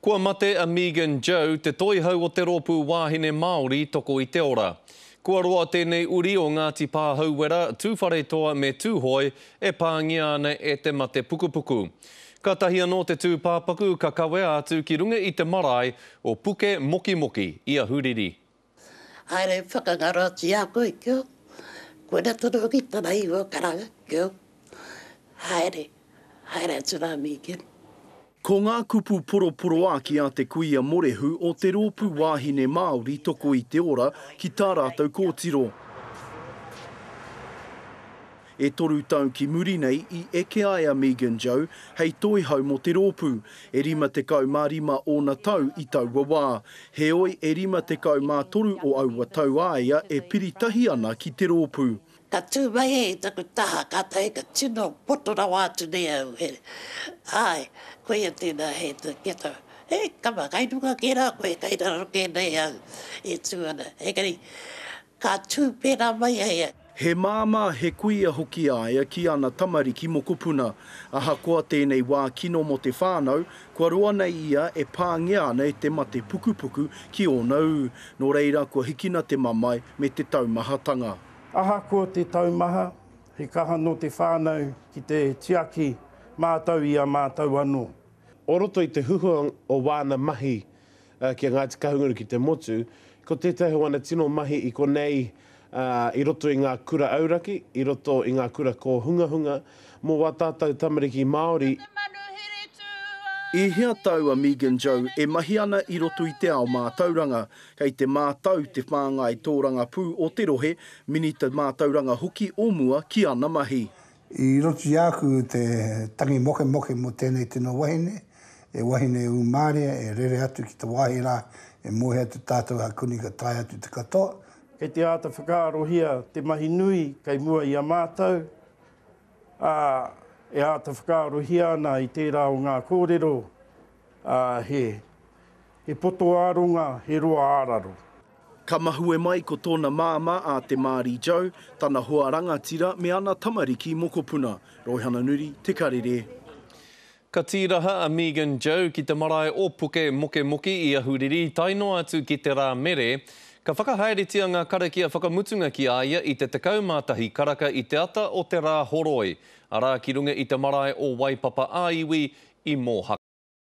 Kua mate a Megan Joe te toi hau o te rōpū wāhine Māori toko i te ora. Kua roa tēnei uri o Ngāti Pāhauera, tūwhare toa me tūhoi e pāngia ana e te mate pukupuku. Ka tahi anō te tūpāpaku ka kawe atu ki runga i te marae o Puke Moki Moki i a Huriri. Haere whakangaroti a koe kio. Koe na tono ki tana iwa karanga kio. Haere tuna Megan. Ko ngā kupu poroporo aki a te kuia morehu o te rōpū wāhine Māori toko i te ora ki tā rātou kōtiro. E toru tau ki muri nei i eke ai a Megan Joe hei toi hau mo te rōpū. E rima te kau mā rima o na tau i taua wā. He oi e rima te kau mā toru o aua tau aia e piritahi ana ki te rōpū. Ka tū mai e taku taha ka tae ka tino potora wātu nei au he. Ai, koe a tēnā he te keto. He, kama kainunga kēnā koe kainaro kēnei au. E tūana, he kari, ka tū pēnā mai e. He māma he kuia hoki aia ki ana tamariki mo kupuna. Aha koa tēnei wā kino mo te whānau, kua roa nei ia e pāngia ana e te mate pukupuku ki o nau. Nō reira kua hikina te mamai me te taumahatanga. Aha ko te taumaha, he kaha no te whānau ki te tiaki mātau i a mātau anō. O roto i te huhua o wāna mahi ki a Ngāti Kahunguru ki te motu, ko tētahi wana tino mahi i konei i roto i ngā kura auraki, i roto i ngā kura ko hunga hunga, mō wā tātou tamariki Māori. E hea tau a Megan Joe e mahi ana i roto i te ao mātauranga, kei te mātau te whāngai tōranga pū o te rohe, minita mātauranga hoki o mua ki ana mahi. I roto i aku te tangi moke moke mo tēnei tino wahine, e wahine u Māria, e rere atu ki te wahira, e mohe atu tātou hakuni ka tai atu te katoa. Kei te āta whakaarohia te mahi nui kei mua i a mātau, e āta whakaarohia ana i tērā o ngā kōrero, he poto āronga, he roa āraro. Ka mahue mai ko tōna māma a te Māori Joe, tana hoa rangatira me ana tamariki mokopuna. Roihana Nuri, Te Karere. Ka tiraha a Megan Joe ki te marae o Puke Moke Moki i a Huriri, taino atu ki te rā mere. Ka whakahaeretia ngā karakia whakamutunga ki aia i te tekau mātahi karaka i te ata o te rā horoi. Arā ki runga i te marae o Waipapa Aiwi i Mohaka.